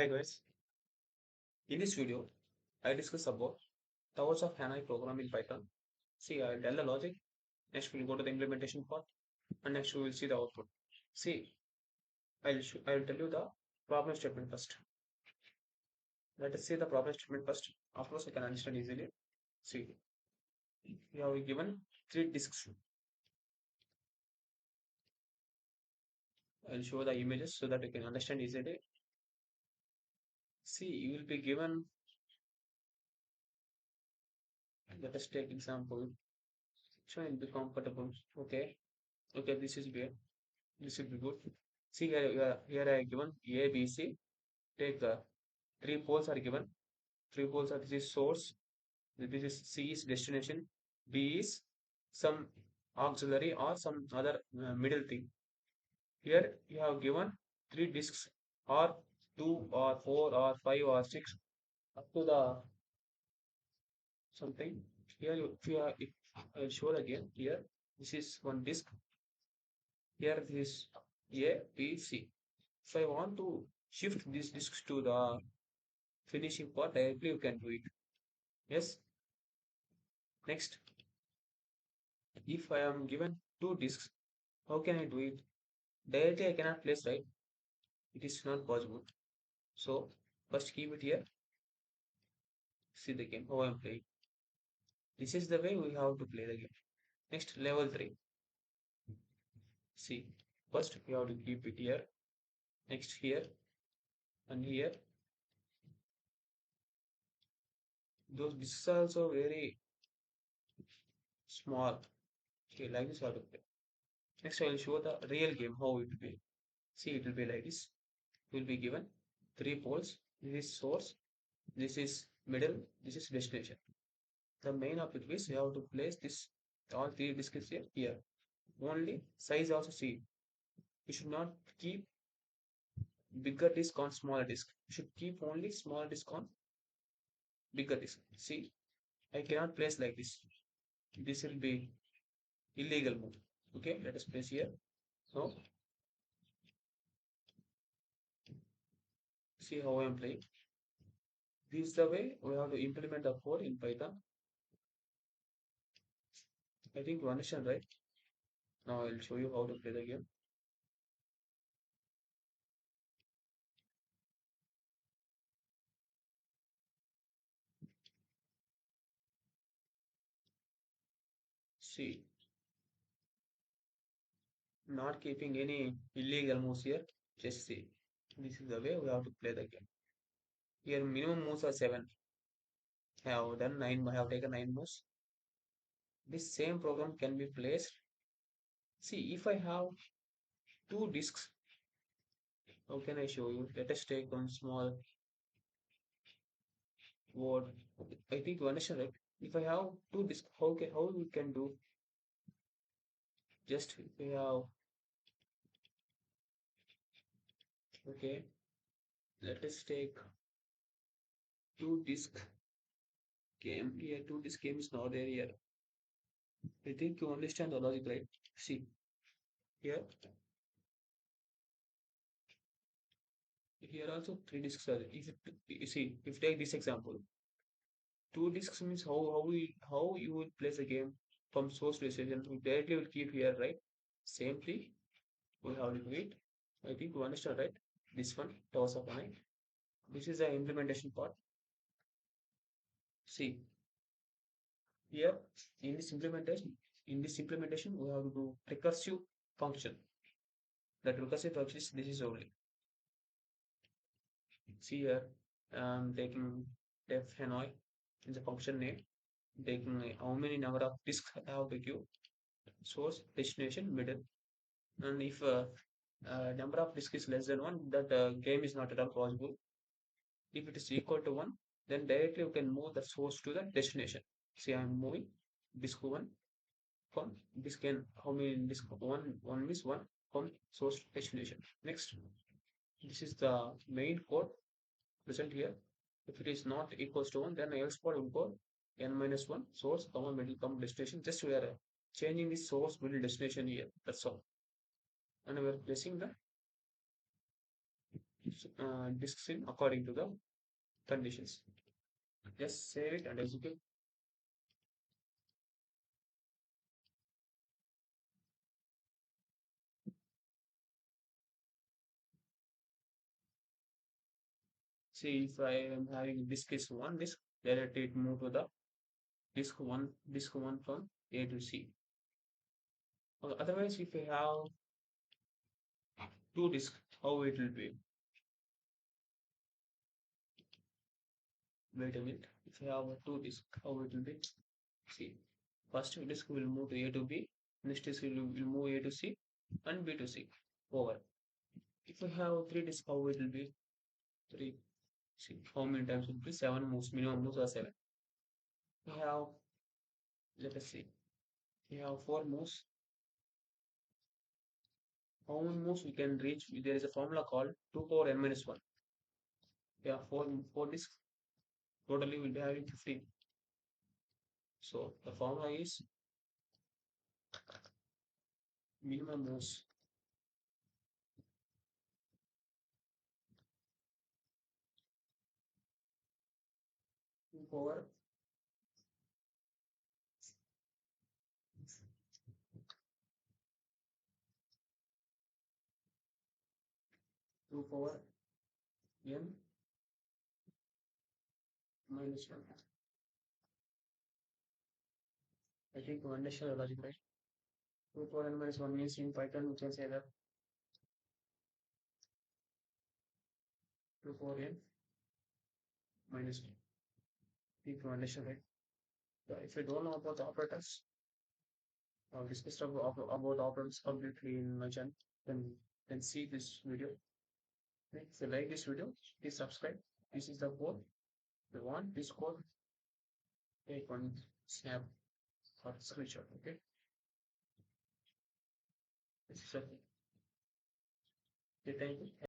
Hi guys, in this video, I discuss about Towers of Hanoi program in Python. See, I'll tell the logic. Next, we'll go to the implementation part, and next we will see the output. See, I'll tell you the problem statement first. Let us see the problem statement first. Afterwards, I can understand easily. See, we have given three disks. I'll show the images so that you can understand easily. See, you will be given. Let us take example. So will be comfortable. Okay, okay, this is good. This will be good. See here I given A, B, C. Take three poles are given. Three poles are this is source. This is C is destination. B is some auxiliary or some other middle thing. Here you have given three disks or two or four or five or six up to the something. Here if you are, if I'll show again here. This is one disk. Here this is A, B, C. If I want to shift these disks to the finishing part, directly you can do it. Yes. Next, if I am given two disks, how can I do it? Directly I cannot place, right? It is not possible. So first keep it here. See the game, how I am playing. This is the way we have to play the game. Next, level 3. See, first we have to keep it here. Next here and here. Those disks are also very small. Okay, like this how to play. Next I will show the real game, how it will be. See, it will be like this. Will be given three poles. This is source, this is middle, this is destination. The main objective is you have to place this all three disks here. Only size also see. You should not keep bigger disk on smaller disk. You should keep only small disk on bigger disk. See, I cannot place like this. This will be illegal move. Okay, let us place here. So see how I am playing. This is the way we have to implement the code in Python. I think you understand, right? Now I'll show you how to play the game. See, not keeping any illegal moves here. Just see. This is the way we have to play the game. Here minimum moves are 7. I have done 9. I have taken 9 moves. This same program can be placed. See, if I have two disks, how can I show you? Let us take one small word. I think you understand, right? If I have two disks, how we can do? Just if we have, okay, let us take two disk game. Here two disk game is not there here. I think you understand the logic, right? See, here here also three disks are. If you see, if you take this example, two disks means how you will place a game from source to destination. We directly will keep here, right? Simply we have to do it. I think you understand, right? This one, Towers of Hanoi. This is the implementation part. See here in this implementation, we have to do recursive function. That recursive function is this is only. See here, taking def Hanoi in the function name, taking how many number of disks I have to give, source, destination, middle. And if number of disks is less than one, that game is not at all possible. If it is equal to one, then directly you can move the source to the destination. See, I am moving disk one from disk n. How many disk one is one from source to destination. Next, this is the main code present here. If it is not equals to one, then else code will go n minus one source, comma middle, comma destination. Just we are changing the source middle destination here. That's all. And we are placing the disks in according to the conditions. Just save it and execute. See if I am having disk is one disk, directly it move to the disk one from A to C. Otherwise, if you have two disks, how it will be? Wait a minute. If you have a two disk, how it will be? See, first disk will move to A to B, next disk will move A to C, and B to C. Over. If you have three disks, how it will be? Three. See, how many times it will be? Seven moves. Minimum moves are seven. We have, let us see. We have four moves. How many moves we can reach? There is a formula called 2 power n minus 1. We have four disks. Totally we'll be having 15. So the formula is minimum moves 2 power 2 power n minus 1. I think you understand the logic, right? 2 power n minus 1 means in Python we can say that 2 power n minus 1. I think you understand, right? If you don't know about the operators, I've discussed about operators completely in my channel, then see this video. Okay? If you like this video, please subscribe. This is the code. If you want this code, take one snap or screenshot. Okay, this is it. Okay, thank you.